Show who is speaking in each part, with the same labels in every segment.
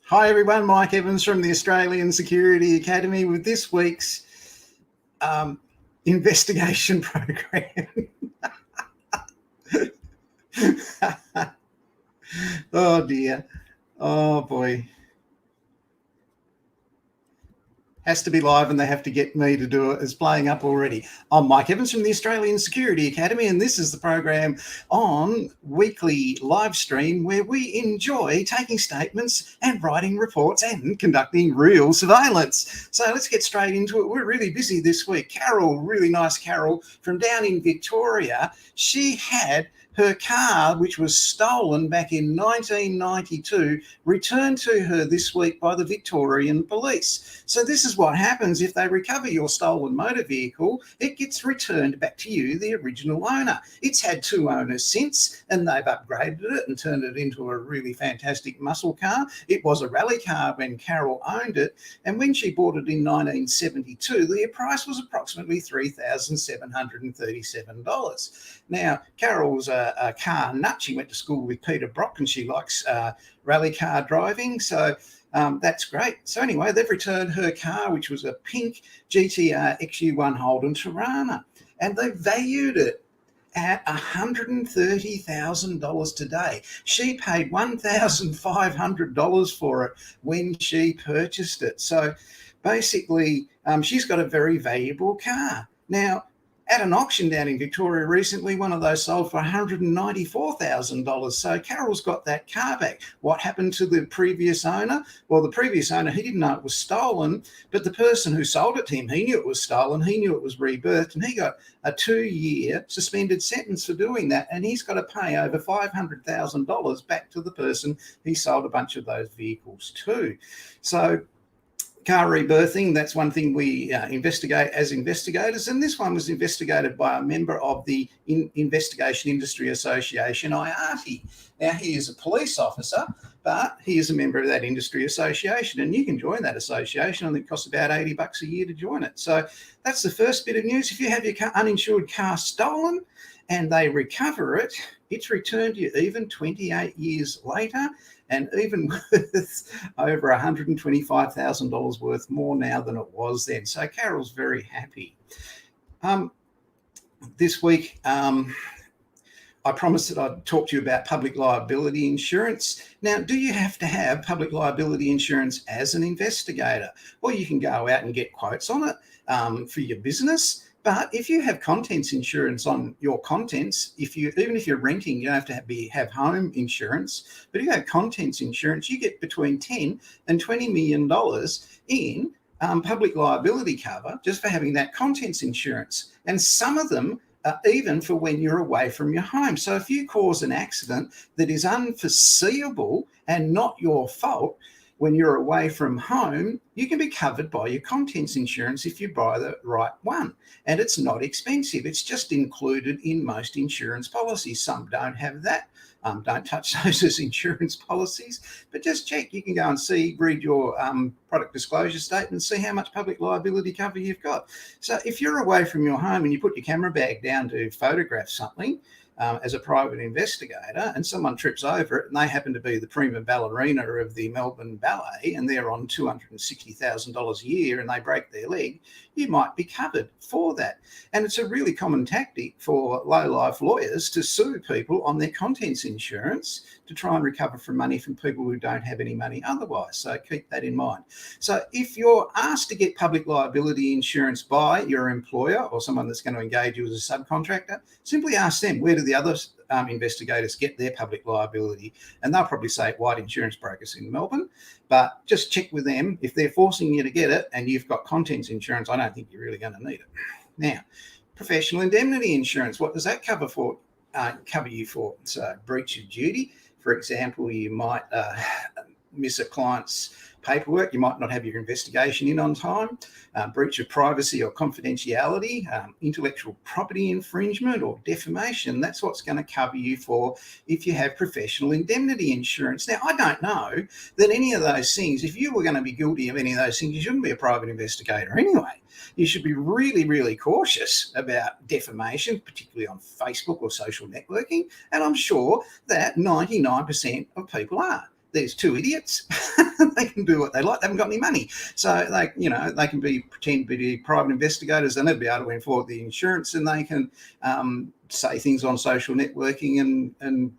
Speaker 1: Hi everyone, Mike Evans from the Australian Security Academy with this week's investigation program. Oh dear. Oh boy. Has to be live and they have to get me to do it. It's playing up already. I'm Mike Evans from the Australian Security Academy, and this is the program on weekly live stream where we enjoy taking statements and writing reports and conducting real surveillance. So let's get straight into it. We're really busy this week. Carol, really nice Carol from down in Victoria, she had her car, which was stolen back in 1992, returned to her this week by the Victorian Police. So this is what happens if they recover your stolen motor vehicle. It gets returned back to you, the original owner. It's had two owners since, and they've upgraded it and turned it into a really fantastic muscle car. It was a rally car when Carol owned it, and when she bought it in 1972, the price was approximately $3,737. Now, Carol's a car nut. She went to school with Peter Brock and she likes rally car driving. So that's great. So anyway, they've returned her car, which was a pink GTR XU1 Holden Tirana, and they valued it at $130,000 today. She paid $1,500 for it when she purchased it. So basically, she's got a very valuable car. Now, at an auction down in Victoria recently, one of those sold for $194,000. So Carol's got that car back. What happened to the previous owner? Well, the previous owner, he didn't know it was stolen, but the person who sold it to him, he knew it was stolen, he knew it was rebirthed, and he got a 2-year suspended sentence for doing that, and he's got to pay over $500,000 back to the person he sold a bunch of those vehicles to. So car rebirthing, that's one thing we investigate as investigators, and this one was investigated by a member of the Investigation Industry Association, IATI. Now, he is a police officer, but he is a member of that industry association, and you can join that association. I think it costs about $80 a year to join it. So that's the first bit of news. If you have your uninsured car stolen and they recover it, it's returned to you even 28 years later, and even worth over $125,000 worth more now than it was then. So Carol's very happy. This week, I promised that I'd talk to you about public liability insurance. Now, do you have to have public liability insurance as an investigator? Well, you can go out and get quotes on it for your business. But if you have contents insurance on your contents, even if you're renting, you don't have to have home insurance. But if you have contents insurance, you get between $10 and $20 million in public liability cover just for having that contents insurance. And some of them are even for when you're away from your home. So if you cause an accident that is unforeseeable and not your fault, when you're away from home, you can be covered by your contents insurance if you buy the right one. And it's not expensive. It's just included in most insurance policies. Some don't have that. Don't touch those as insurance policies, but just check. You can go and read your product disclosure statement, see how much public liability cover you've got. So if you're away from your home and you put your camera bag down to photograph something, as a private investigator, and someone trips over it and they happen to be the prima ballerina of the Melbourne Ballet and they're on $260,000 a year and they break their leg, you might be covered for that. And it's a really common tactic for low-life lawyers to sue people on their contents insurance to try and recover from money from people who don't have any money otherwise. So keep that in mind. So if you're asked to get public liability insurance by your employer or someone that's going to engage you as a subcontractor, simply ask them, where do the other investigators get their public liability? And they'll probably say White Insurance Brokers in Melbourne, but just check with them. If they're forcing you to get it and you've got contents insurance, I don't think you're really going to need it. Now, professional indemnity insurance, what does that cover you for? So breach of duty. For example, you might miss a client's paperwork, you might not have your investigation in on time, breach of privacy or confidentiality, intellectual property infringement or defamation. That's what's going to cover you for if you have professional indemnity insurance. Now, I don't know that any of those things, if you were going to be guilty of any of those things, you shouldn't be a private investigator anyway. You should be really, really cautious about defamation, particularly on Facebook or social networking. And I'm sure that 99% of people are. there's two idiots. They can do what they like. They haven't got any money. So they can pretend to be private investigators. They'll never be able to enforce the insurance, and they can say things on social networking and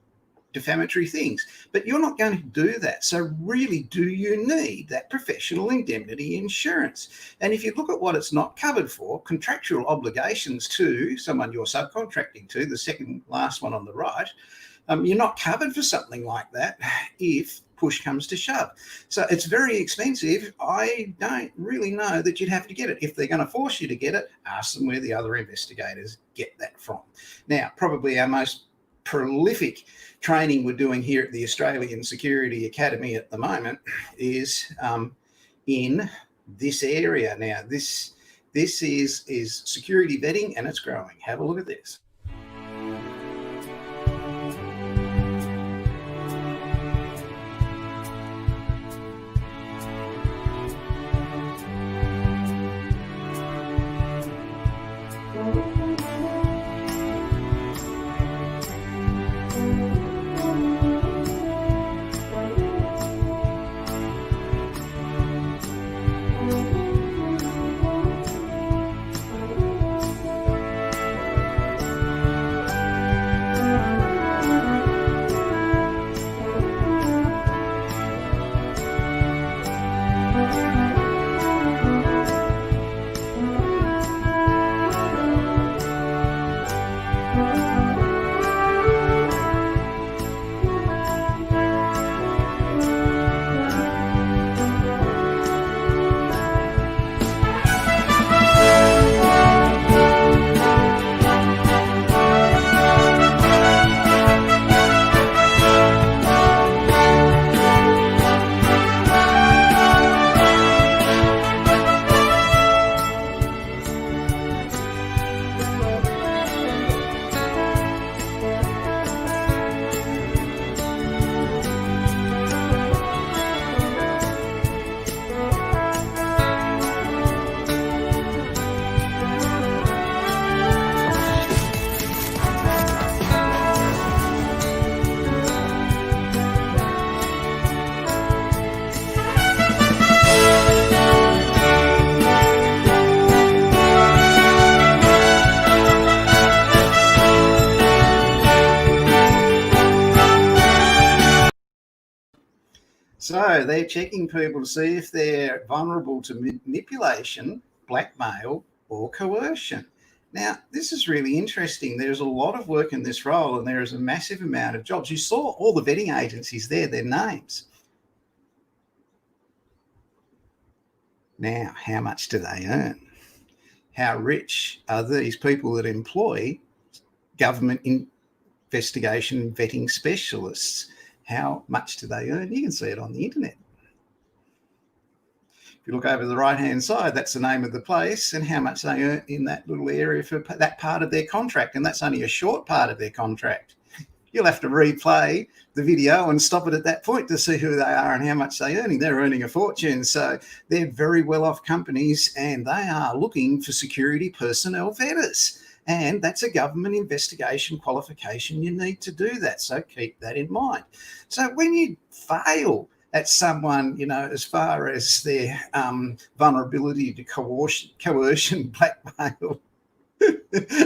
Speaker 1: defamatory things. But you're not going to do that. So really, do you need that professional indemnity insurance? And if you look at what it's not covered for, contractual obligations to someone you're subcontracting to, the second last one on the right, you're not covered for something like that if push comes to shove. So it's very expensive. I don't really know that you'd have to get it. If they're going to force you to get it, ask them where the other investigators get that from. Now, probably our most prolific training we're doing here at the Australian Security Academy at the moment is in this area. Now, this is security vetting, and it's growing. Have a look at this. So they're checking people to see if they're vulnerable to manipulation, blackmail, or coercion. Now, this is really interesting. There's a lot of work in this role, and there is a massive amount of jobs. You saw all the vetting agencies there, their names. Now, how much do they earn? How rich are these people that employ government investigation vetting specialists? How much do they earn? You can see it on the internet. If you look over the right-hand side, that's the name of the place and how much they earn in that little area for that part of their contract. And that's only a short part of their contract. You'll have to replay the video and stop it at that point to see who they are and how much they're earning. They're earning a fortune. So they're very well-off companies, and they are looking for security personnel vetters. And that's a government investigation qualification. You need to do that. So keep that in mind. So when you fail at someone, as far as their vulnerability to coercion, blackmail,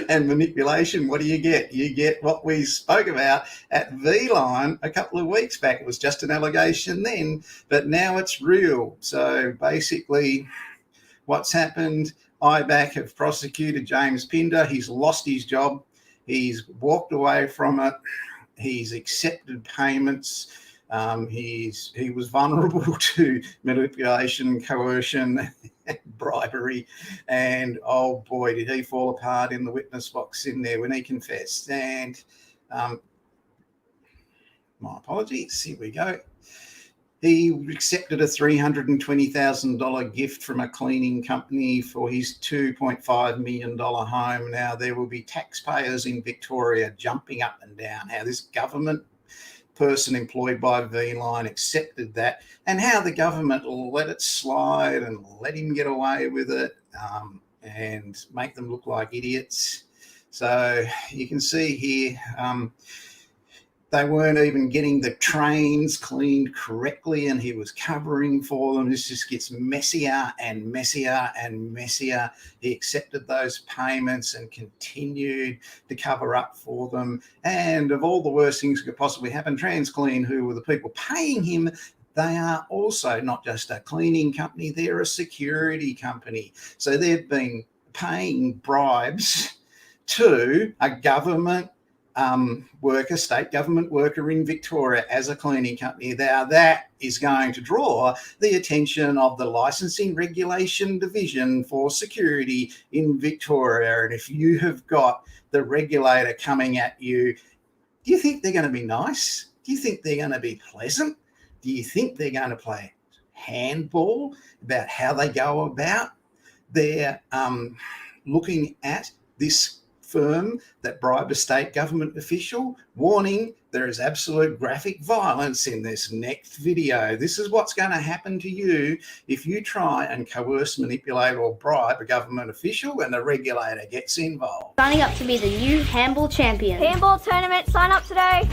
Speaker 1: and manipulation, what do you get? You get what we spoke about at V-Line a couple of weeks back. It was just an allegation then, but now it's real. So basically what's happened, IBAC have prosecuted James Pinder. He's lost his job. He's walked away from it. He's accepted payments. He was vulnerable to manipulation, coercion, and bribery. And oh boy, did he fall apart in the witness box in there when he confessed. And my apologies, here we go. He accepted a $320,000 gift from a cleaning company for his $2.5 million home. Now, there will be taxpayers in Victoria jumping up and down how this government person employed by V-Line accepted that, and how the government let it slide and let him get away with it and make them look like idiots. So you can see here, They weren't even getting the trains cleaned correctly, and he was covering for them. This just gets messier and messier and messier. He accepted those payments and continued to cover up for them. And of all the worst things that could possibly happen, TransClean, who were the people paying him, they are also not just a cleaning company, they're a security company. So they've been paying bribes to a government worker, state government worker in Victoria as a cleaning company. Now that is going to draw the attention of the Licensing Regulation Division for Security in Victoria. And if you have got the regulator coming at you, do you think they're going to be nice? Do you think they're going to be pleasant? Do you think they're going to play handball about how they go about their looking at this firm that bribed a state government official? Warning, there is absolute graphic violence in this next video. This is what's going to happen to you if you try and coerce, manipulate or bribe a government official and the regulator gets involved.
Speaker 2: Signing up to be the new handball champion.
Speaker 3: Handball tournament, sign up today.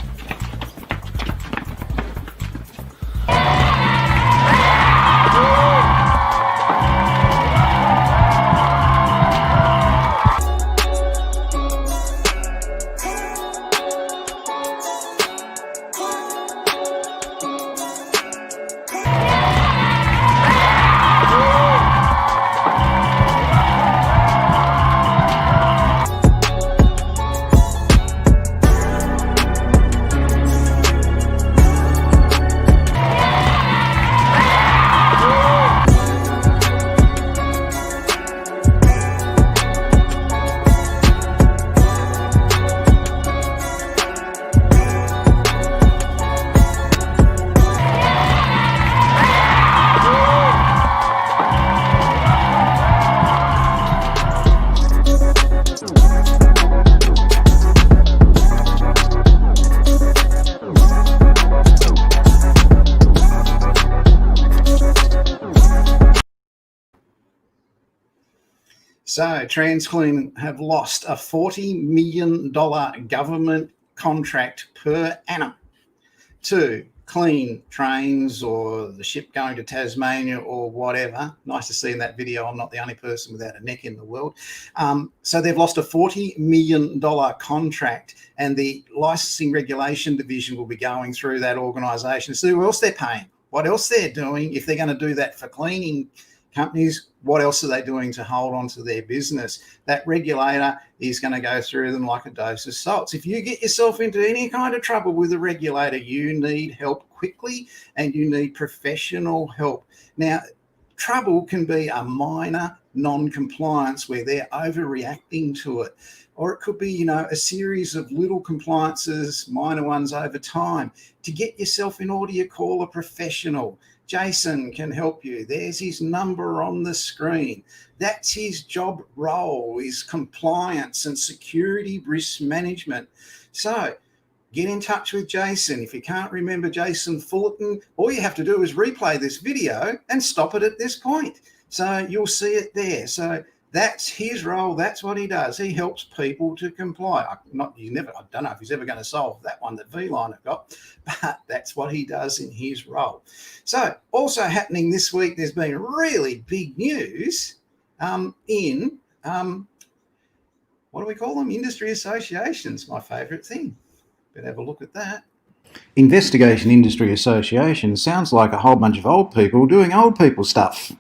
Speaker 1: So TransClean have lost a $40 million government contract per annum to clean trains or the ship going to Tasmania or whatever. Nice to see in that video I'm not the only person without a neck in the world. So they've lost a $40 million contract, and the Licensing Regulation Division will be going through that organisation to see who else they're paying, what else they're doing. If they're going to do that for cleaning companies, what else are they doing to hold on to their business? That regulator is going to go through them like a dose of salts. If you get yourself into any kind of trouble with a regulator, you need help quickly and you need professional help. Now, trouble can be a minor non-compliance where they're overreacting to it. Or it could be, a series of little compliances, minor ones over time. To get yourself in order, you call a professional. Jason can help you. There's his number on the screen. That's his job role, is compliance and security risk management. So get in touch with Jason. If you can't remember Jason Fullerton, all you have to do is replay this video and stop it at this point. So you'll see it there. So that's his role. That's what he does. He helps people to comply. I don't know if he's ever going to solve that one that V-Line have got, but that's what he does in his role. So also happening this week, there's been really big news in, what do we call them? Industry associations, my favourite thing. Better have a look at that. Investigation Industry Association sounds like a whole bunch of old people doing old people stuff.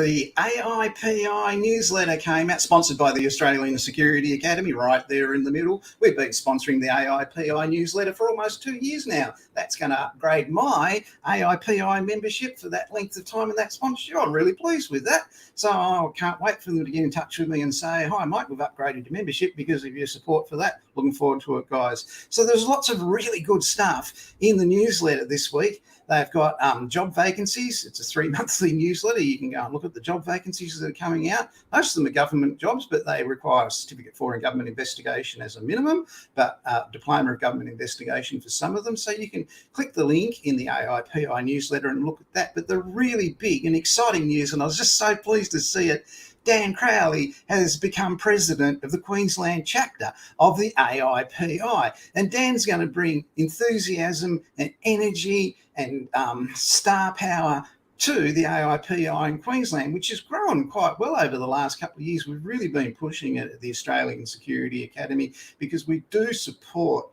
Speaker 1: the AIPI newsletter came out, sponsored by the Australian Security Academy, right there in the middle. We've been sponsoring the AIPI newsletter for almost 2 years now. That's going to upgrade my AIPI membership for that length of time and that sponsorship. I'm really pleased with that. So I can't wait for them to get in touch with me and say, hi, Mike, we've upgraded your membership because of your support for that. Looking forward to it, guys. So there's lots of really good stuff in the newsletter this week. They've got job vacancies. It's a 3-monthly newsletter. You can go and look at the job vacancies that are coming out. Most of them are government jobs, but they require a certificate for in government investigation as a minimum, but diploma of government investigation for some of them. So you can click the link in the AIPI newsletter and look at that. But the really big and exciting news, and I was just so pleased to see it, Dan Crowley has become president of the Queensland chapter of the AIPI. And Dan's going to bring enthusiasm and energy and star power to the AIPI in Queensland, which has grown quite well over the last couple of years. We've really been pushing it at the Australian Security Academy because we do support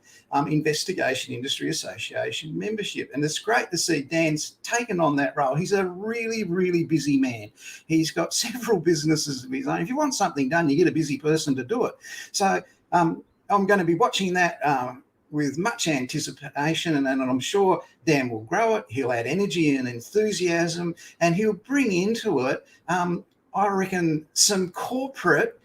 Speaker 1: Investigation Industry Association membership. And it's great to see Dan's taken on that role. He's a really, really busy man. He's got several businesses of his own. If you want something done, you get a busy person to do it. So I'm going to be watching that with much anticipation, and I'm sure Dan will grow it. He'll add energy and enthusiasm, and he'll bring into it, I reckon, some corporate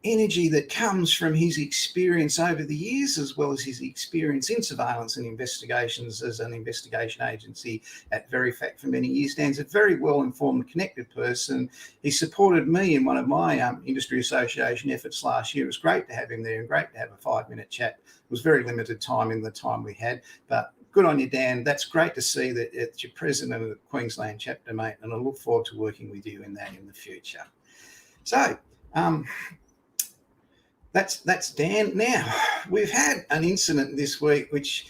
Speaker 1: energy that comes from his experience over the years, as well as his experience in surveillance and investigations as an investigation agency at Verifact for many years. Dan's a very well-informed, connected person. He supported me in one of my industry association efforts last year. It was great to have him there and great to have a 5-minute chat. It was very limited time in the time we had, but good on you, Dan. That's great to see that it's your president of the Queensland chapter, mate, and I look forward to working with you in that in the future. So, that's Dan. Now, we've had an incident this week which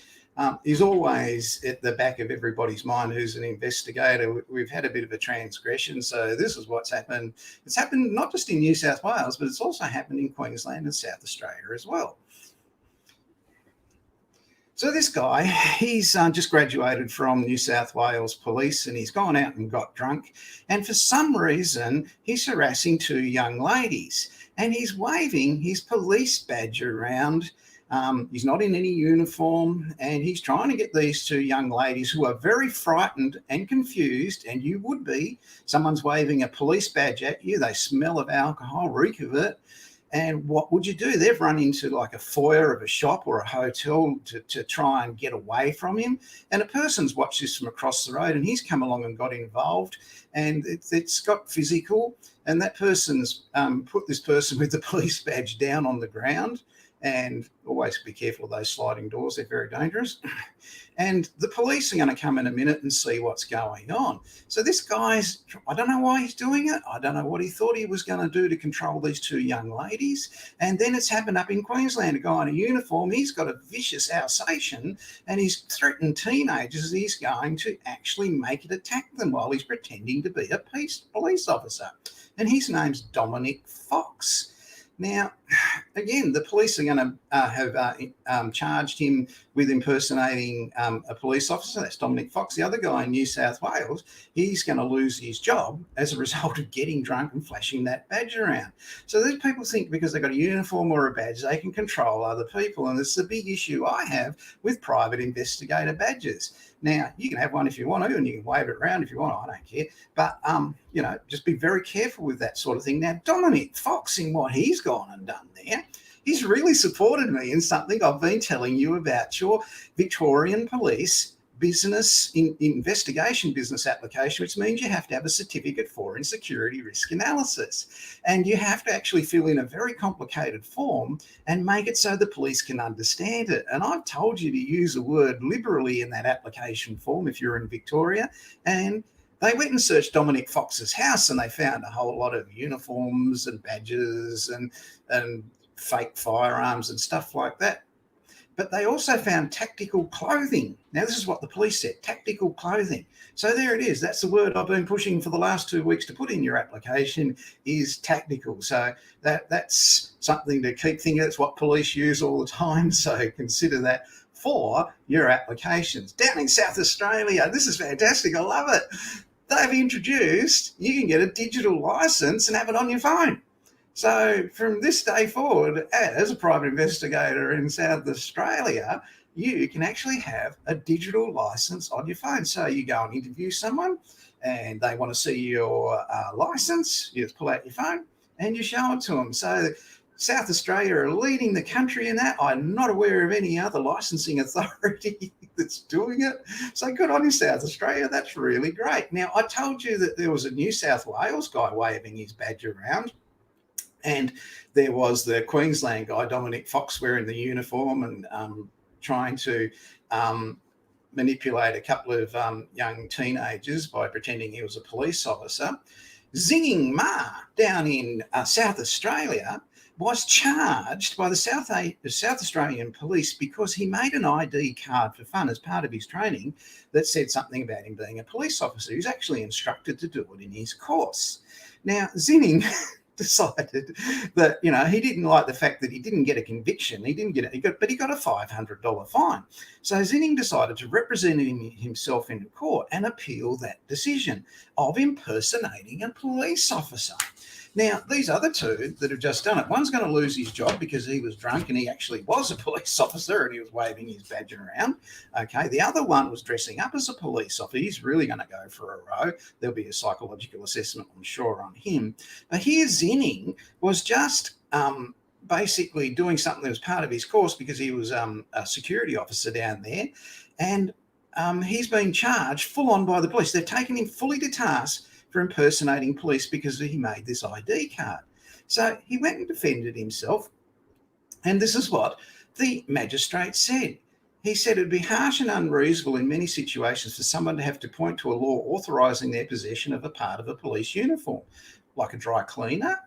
Speaker 1: is always at the back of everybody's mind who's an investigator. We've had a bit of a transgression. So this is what's happened. It's happened not just in New South Wales, but it's also happened in Queensland and South Australia as well. So this guy, he's just graduated from New South Wales Police, and he's gone out and got drunk. And for some reason, he's harassing 2 young ladies. And he's waving his police badge around. He's not in any uniform, and he's trying to get these 2 young ladies who are very frightened and confused, and you would be. Someone's waving a police badge at you. They smell of alcohol, reek of it. And what would you do? They've run into like a foyer of a shop or a hotel to try and get away from him. And a person's watched this from across the road, and he's come along and got involved, and it's got physical. And that person's put this person with the police badge down on the ground. And always be careful of those sliding doors. They're very dangerous. And the police are going to come in a minute and see what's going on. So this guy's, I don't know why he's doing it. I don't know what he thought he was going to do to control these 2 young ladies. And then it's happened up in Queensland, a guy in a uniform. He's got a vicious Alsatian, and he's threatened teenagers he's going to actually make it attack them while he's pretending to be a police officer. And his name's Dominic Fox. Now, again, the police are going to have charged him with impersonating a police officer. That's Dominic Fox. The other guy in New South Wales, he's going to lose his job as a result of getting drunk and flashing that badge around. So these people think because they've got a uniform or a badge, they can control other people. And it's a big issue I have with private investigator badges. Now, you can have one if you want to, and you can wave it around if you want. I don't care. But, just be very careful with that sort of thing. Now, Dominic Fox, in what he's gone and done there, he's really supported me in something I've been telling you about your Victorian Police business investigation business application, which means you have to have a certificate for in security risk analysis. And you have to actually fill in a very complicated form and make it so the police can understand it. And I've told you to use a word liberally in that application form if you're in Victoria. And they went and searched Dominic Fox's house, and they found a whole lot of uniforms and badges and fake firearms and stuff like that. But they also found tactical clothing. Now, this is what the police said, tactical clothing. So there it is. That's the word I've been pushing for the last 2 weeks to put in your application is tactical. So that's something to keep thinking. That's what police use all the time. So consider that for your applications. Down in South Australia, this is fantastic. I love it. they've introduced, you can get a digital license and have it on your phone. So from this day forward, as a private investigator in South Australia, you can actually have a digital license on your phone. So you go and interview someone and they want to see your license, you just pull out your phone and you show it to them. So South Australia are leading the country in that. I'm not aware of any other licensing authority that's doing it. So good on you, South Australia. That's really great. Now, I told you that there was a New South Wales guy waving his badge around, and there was the Queensland guy, Dominic Fox, wearing the uniform and trying to manipulate a couple of young teenagers by pretending he was a police officer. Zinging Ma down in South Australia was charged by the South Australian police because he made an ID card for fun as part of his training that said something about him being a police officer. He was actually instructed to do it in his course. Now, Zinning decided that, he didn't like the fact that he didn't get a conviction. He got a $500 fine. So Zinning decided to represent himself in court and appeal that decision of impersonating a police officer. Now, these other two that have just done it, one's going to lose his job because he was drunk and he actually was a police officer and he was waving his badge around. Okay, the other one was dressing up as a police officer. He's really going to go for a row. There'll be a psychological assessment, I'm sure, on him. But here Zinning was just basically doing something that was part of his course because he was a security officer down there. And he's been charged full on by the police. They've taken him fully to task for impersonating police because he made this ID card. So he went and defended himself. And this is what the magistrate said. He said it'd be harsh and unreasonable in many situations for someone to have to point to a law authorising their possession of a part of a police uniform, like a dry cleaner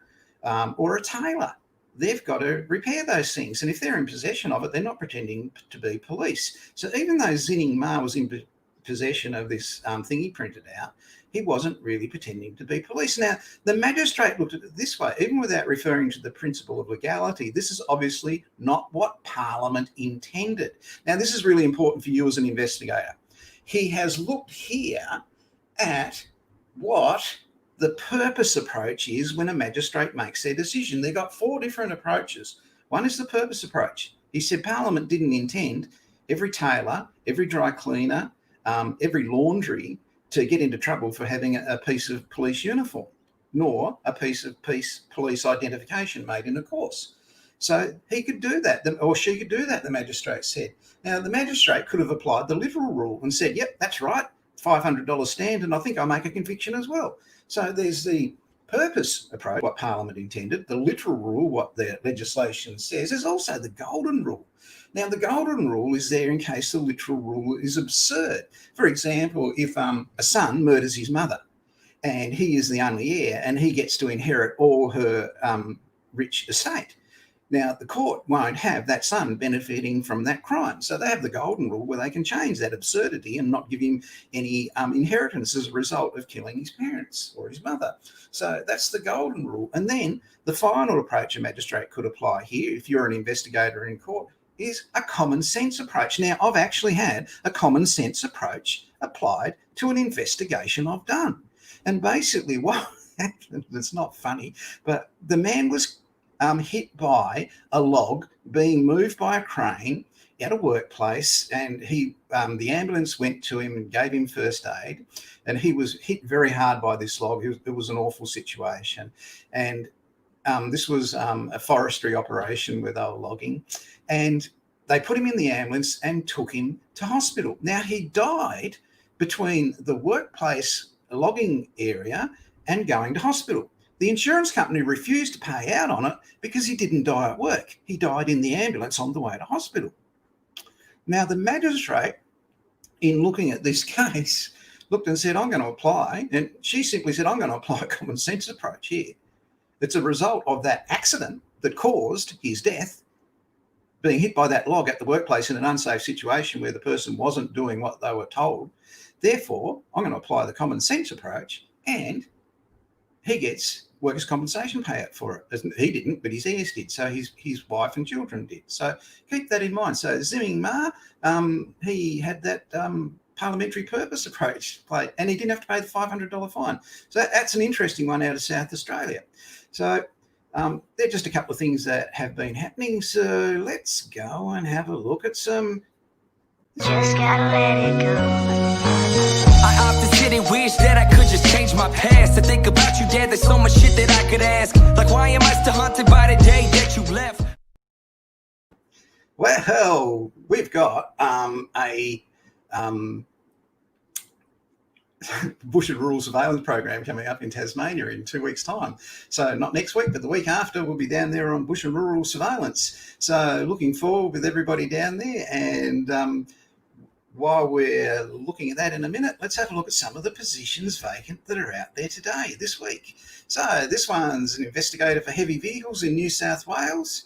Speaker 1: or a tailor. They've got to repair those things. And if they're in possession of it, they're not pretending to be police. So even though Zinning Ma was in possession of this thing he printed out, he wasn't really pretending to be police. Now, the magistrate looked at it this way, even without referring to the principle of legality. This is obviously not what Parliament intended. Now, this is really important for you as an investigator. He has looked here at what the purpose approach is when a magistrate makes their decision. They've got 4 different approaches. One is the purpose approach. He said Parliament didn't intend every tailor, every dry cleaner, every laundry to get into trouble for having a piece of police uniform, nor a piece of police identification made in a course. So he could do that, or she could do that, the magistrate said. Now, the magistrate could have applied the literal rule and said, yep, that's right, $500 stand, and I think I'll make a conviction as well. So there's the purpose approach, what Parliament intended, the literal rule, what the legislation says. There's also the golden rule. Now, the golden rule is there in case the literal rule is absurd. For example, if a son murders his mother and he is the only heir and he gets to inherit all her rich estate, now the court won't have that son benefiting from that crime. So they have the golden rule where they can change that absurdity and not give him any inheritance as a result of killing his parents or his mother. So that's the golden rule. And then the final approach a magistrate could apply here, if you're an investigator in court, is a common sense approach. Now, I've actually had a common sense approach applied to an investigation I've done. And basically what happened, it's not funny, but the man was hit by a log being moved by a crane at a workplace, and the ambulance went to him and gave him first aid, and he was hit very hard by this log. It was an awful situation. And this was a forestry operation where they were logging, and they put him in the ambulance and took him to hospital. Now, he died between the workplace logging area and going to hospital. The insurance company refused to pay out on it because he didn't die at work. He died in the ambulance on the way to hospital. Now, the magistrate, in looking at this case, looked and said, I'm going to apply, and she simply said, I'm going to apply a common sense approach here. It's a result of that accident that caused his death, being hit by that log at the workplace in an unsafe situation where the person wasn't doing what they were told. Therefore, I'm going to apply the common sense approach, and he gets workers' compensation payout for it. He didn't, but his heirs did. So his wife and children did. So keep that in mind. So Zinning Ma, he had that parliamentary purpose approach, and he didn't have to pay the $500 fine. So that's an interesting one out of South Australia. So they're just a couple of things that have been happening. So let's go and have a look at some.
Speaker 4: Just gotta let it go. I often sit and wish that I could just change my past. To think about you, Dad, there's so much shit that I could ask. Like, why am I still haunted by the day that you left?
Speaker 1: Well, we've got a bush and rural surveillance program coming up in Tasmania in 2 weeks' time. So not next week, but the week after, we'll be down there on bush and rural surveillance. So looking forward with everybody down there. And while we're looking at that in a minute, let's have a look at some of the positions vacant that are out there today, this week. So this one's an investigator for heavy vehicles in New South Wales.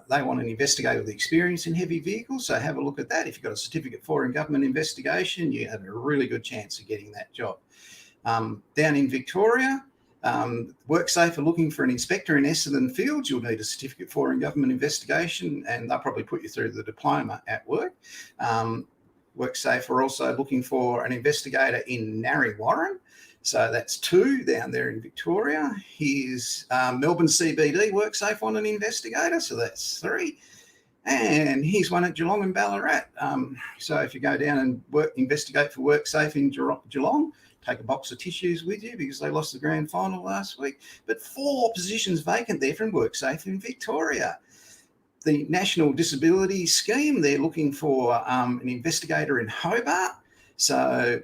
Speaker 1: They want an investigator with experience in heavy vehicles, so have a look at that. If you've got a certificate for in government investigation, you have a really good chance of getting that job. Down in Victoria, WorkSafe are looking for an inspector in Essendon Fields. You'll need a certificate for in government investigation, and they'll probably put you through the diploma at work. WorkSafe are also looking for an investigator in Narre Warren. So that's 2 down there in Victoria. Here's Melbourne CBD WorkSafe on an investigator, so that's 3. And here's one at Geelong and Ballarat. So if you go down and investigate for WorkSafe in Geelong, take a box of tissues with you because they lost the grand final last week. But 4 positions vacant there from WorkSafe in Victoria. The National Disability Scheme, they're looking for an investigator in Hobart. So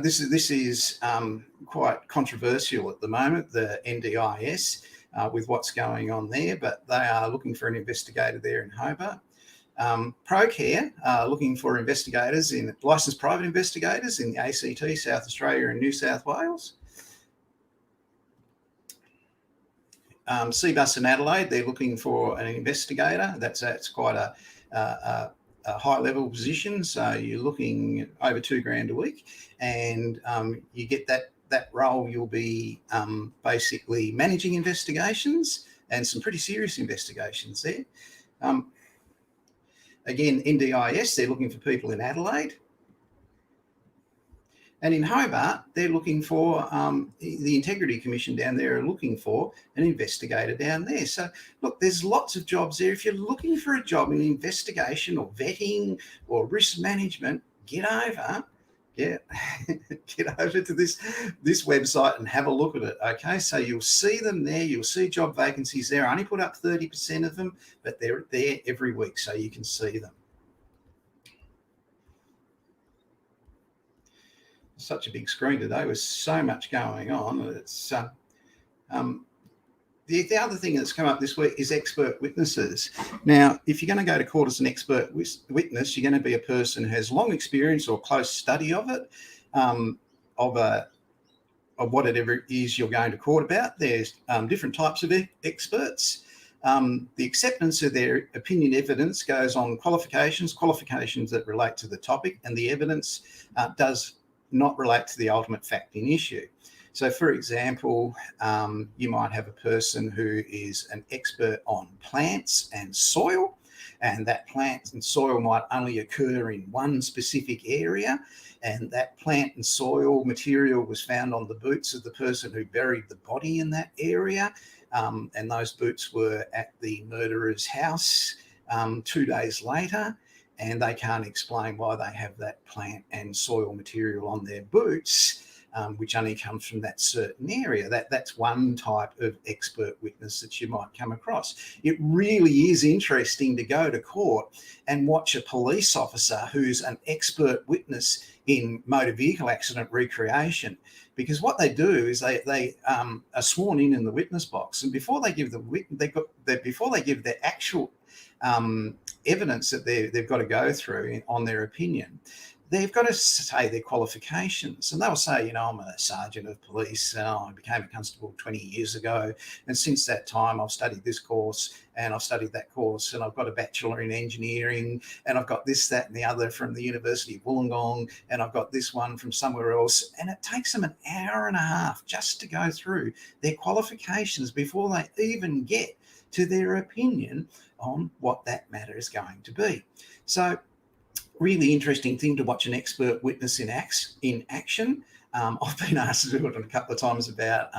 Speaker 1: this is quite controversial at the moment, the NDIS, with what's going on there, but they are looking for an investigator there in Hobart. ProCare are looking for investigators, licensed private investigators in the ACT, South Australia and New South Wales. CBUS in Adelaide, they're looking for an investigator. That's quite a high-level position, so you're looking over $2,000 a week, and you get that role. You'll be basically managing investigations and some pretty serious investigations there. Again, NDIS, they're looking for people in Adelaide. And in Hobart, they're looking for, the Integrity Commission down there are looking for an investigator down there. So, look, there's lots of jobs there. If you're looking for a job in investigation or vetting or risk management, get over to this website and have a look at it, okay? So you'll see them there. You'll see job vacancies there. I only put up 30% of them, but they're there every week, so you can see them. Such a big screen today with so much going on. It's the other thing that's come up this week is expert witnesses. Now, if you're going to go to court as an expert witness, you're going to be a person who has long experience or close study of it, of whatever it is you're going to court about. There's different types of experts. The acceptance of their opinion evidence goes on qualifications that relate to the topic, and the evidence does not relate to the ultimate fact in issue. So, for example, you might have a person who is an expert on plants and soil, and that plant and soil might only occur in one specific area, and that plant and soil material was found on the boots of the person who buried the body in that area, and those boots were at the murderer's house 2 days later. And they can't explain why they have that plant and soil material on their boots, which only comes from that certain area. That's one type of expert witness that you might come across. It really is interesting to go to court and watch a police officer who's an expert witness in motor vehicle accident recreation, because what they do is they are sworn in the witness box, and before they give their actual evidence that they've got to go through on their opinion, they've got to say their qualifications. And they'll say, I'm a sergeant of police, and I became a constable 20 years ago. And since that time, I've studied this course and I've studied that course, and I've got a bachelor in engineering, and I've got this, that, and the other from the University of Wollongong, and I've got this one from somewhere else. And it takes them an hour and a half just to go through their qualifications before they even get to their opinion on what that matter is going to be. So really interesting thing to watch an expert witness in action. I've been asked to do it a couple of times about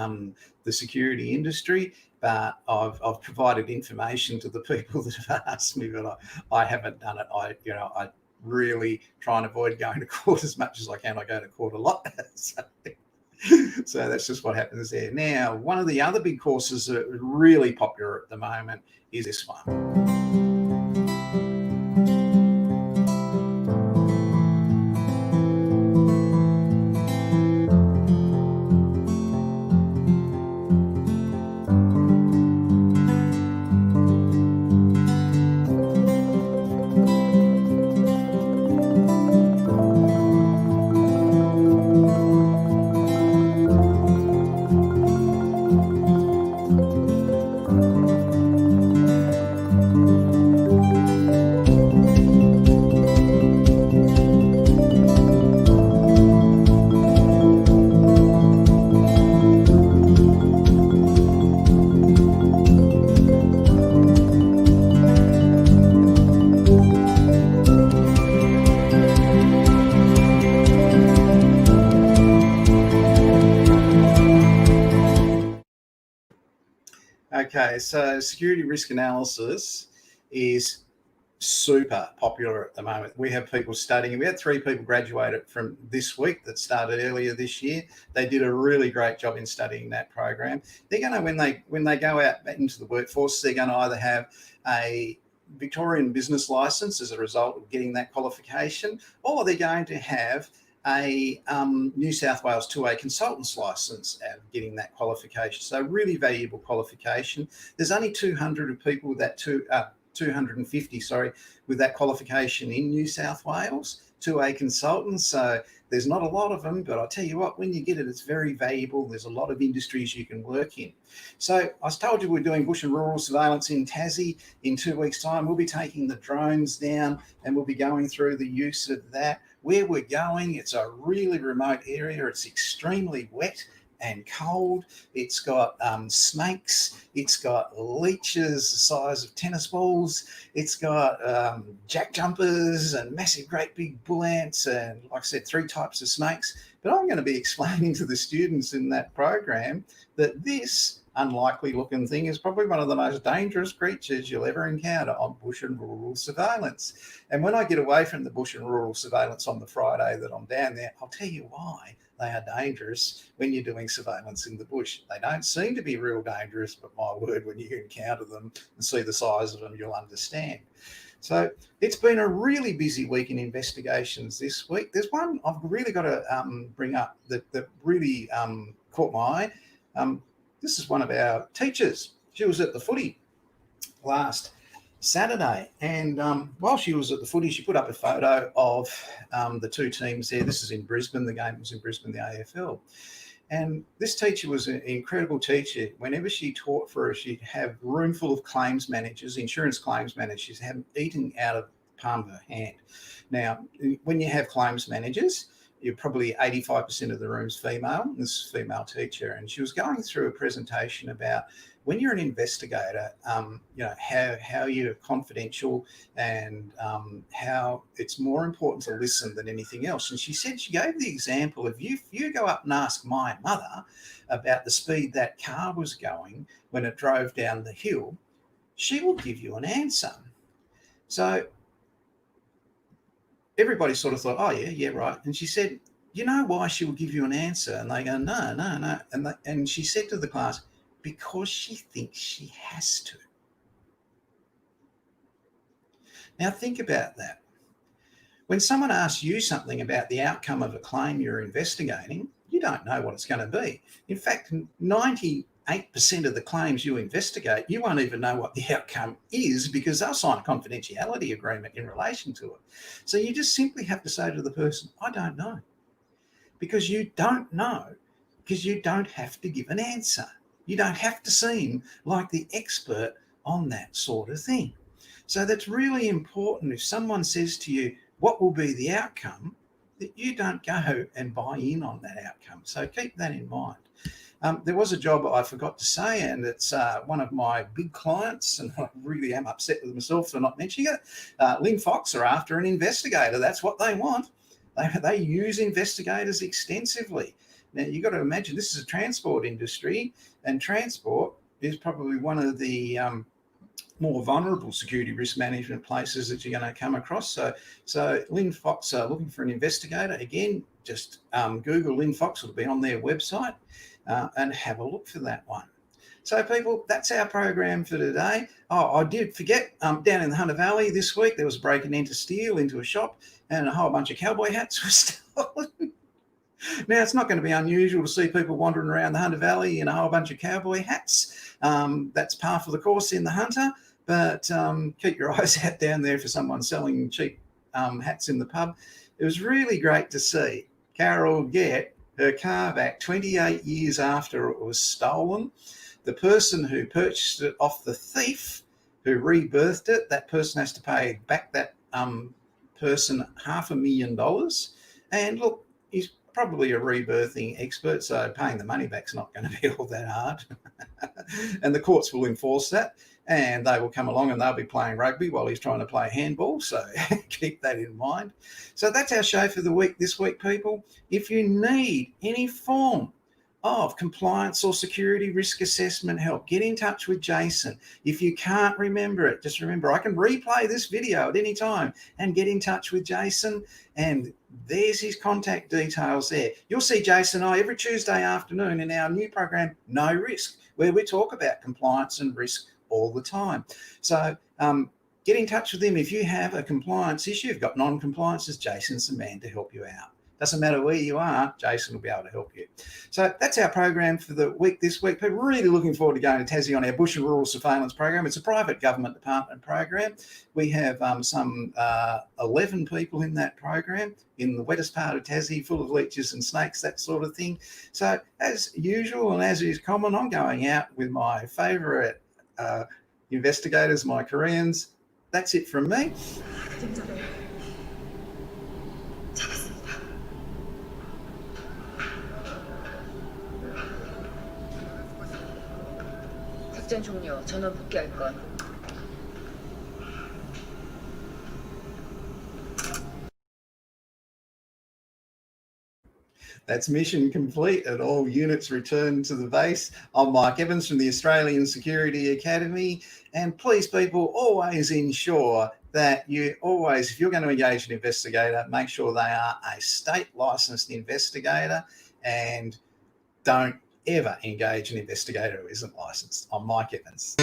Speaker 1: the security industry, but I've provided information to the people that have asked me, but I haven't done it. I really try and avoid going to court as much as I can. I go to court a lot. So that's just what happens there. Now, one of the other big courses that are really popular at the moment is this one. Okay, so security risk analysis is super popular at the moment. We have people studying. We had 3 people graduated from this week that started earlier this year. They did a really great job in studying that program. They're going to, when they go out into the workforce, they're going to either have a Victorian business license as a result of getting that qualification, or they're going to have a New South Wales 2A consultant's license out of getting that qualification. So really valuable qualification. There's only 200 of people with that 250, with that qualification in New South Wales, 2A consultants. So there's not a lot of them, but I'll tell you what, when you get it, it's very valuable. There's a lot of industries you can work in. So I told you we're doing bush and rural surveillance in Tassie. In 2 weeks' time, we'll be taking the drones down and we'll be going through the use of that. Where we're going, it's a really remote area. It's extremely wet and cold. It's got snakes. It's got leeches the size of tennis balls. It's got jack jumpers and massive, great big bull ants and, like I said, 3 types of snakes. But I'm going to be explaining to the students in that program that this unlikely looking thing is probably one of the most dangerous creatures you'll ever encounter on bush and rural surveillance. And when I get away from the bush and rural surveillance on the Friday that I'm down there, I'll tell you why they are dangerous when you're doing surveillance in the bush. They don't seem to be real dangerous, but my word, when you encounter them and see the size of them, you'll understand. So it's been a really busy week in investigations this week. There's one I've really got to bring up that really caught my eye. This is one of our teachers. She was at the footy last Saturday, and while she was at the footy, she put up a photo of the 2 teams there. This is in Brisbane. The game was in Brisbane, the AFL. And this teacher was an incredible teacher. Whenever she taught for us, she'd have a room full of claims managers, insurance claims managers. She'd have them eating out of the palm of her hand. Now, when you have claims managers, you're probably 85% of the room's female. This is a female teacher, and she was going through a presentation about when you're an investigator, how you're confidential and how it's more important to listen than anything else. And she gave the example of if you go up and ask my mother about the speed that car was going when it drove down the hill, she will give you an answer. So everybody sort of thought, oh, yeah, right. And she said, you know why she will give you an answer? And they go, no. And she said to the class, because she thinks she has to. Now think about that. When someone asks you something about the outcome of a claim you're investigating, you don't know what it's going to be. In fact, 98% of the claims you investigate, you won't even know what the outcome is because they'll sign a confidentiality agreement in relation to it. So you just simply have to say to the person, I don't know. Because you don't know, because you don't have to give an answer. You don't have to seem like the expert on that sort of thing. So that's really important. If someone says to you, what will be the outcome, that you don't go and buy in on that outcome. So keep that in mind. There was a job I forgot to say, and it's one of my big clients, and I really am upset with myself for not mentioning it. Lynn Fox are after an investigator. That's what they want. They use investigators extensively. Now, you've got to imagine this is a transport industry, and transport is probably one of the more vulnerable security risk management places that you're going to come across. So Lynn Fox are looking for an investigator. Again, just Google Lynn Fox, it'll be on their website, and have a look for that one. So people, that's our program for today. Oh, I did forget, down in the Hunter Valley this week, there was a break and enter steal into a shop, and a whole bunch of cowboy hats were stolen. Now, it's not going to be unusual to see people wandering around the Hunter Valley in a whole bunch of cowboy hats. That's par for the course in the Hunter, but keep your eyes out down there for someone selling cheap hats in the pub. It was really great to see Carol get her car back 28 years after it was stolen. The person who purchased it off the thief who rebirthed it, that person has to pay back that person $500,000. And look, he's probably a rebirthing expert, so paying the money back's not going to be all that hard. And the courts will enforce that, and they will come along and they'll be playing rugby while he's trying to play handball, so keep that in mind. So that's our show for the week this week, people. If you need any form of compliance or security risk assessment help, get in touch with Jason. If you can't remember it, just remember I can replay this video at any time and get in touch with Jason, and there's his contact details there. You'll see Jason and I every Tuesday afternoon in our new program, No Risk, where we talk about compliance and risk all the time. So get in touch with him if you have a compliance issue. You've got non-compliances, Jason's the man to help you out. Doesn't matter where you are, Jason will be able to help you. So that's our program for the week this week. People really looking forward to going to Tassie on our bush and rural surveillance program. It's a private government department program. We have some 11 people in that program in the wettest part of Tassie, full of leeches and snakes, that sort of thing. So as usual, and as is common, I'm going out with my favourite investigators, my Koreans. That's it from me.
Speaker 5: 작전 종료. 전원 복귀할 것.
Speaker 1: That's mission complete and all units return to the base. I'm Mike Evans from the Australian Security Academy. And please, people, always ensure that if you're going to engage an investigator, make sure they are a state licensed investigator, and don't ever engage an investigator who isn't licensed. I'm Mike Evans.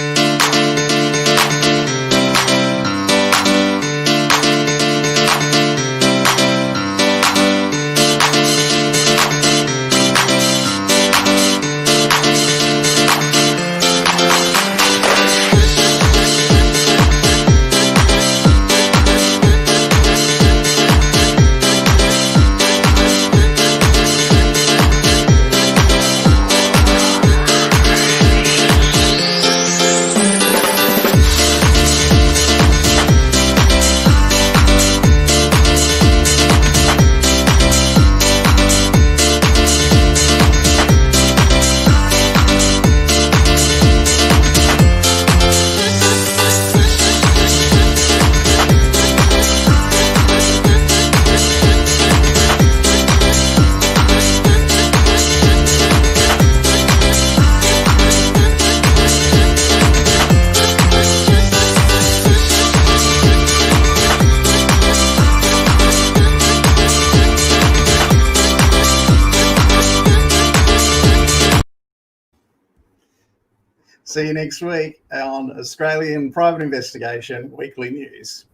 Speaker 1: See you next week on Australian Private Investigation Weekly News.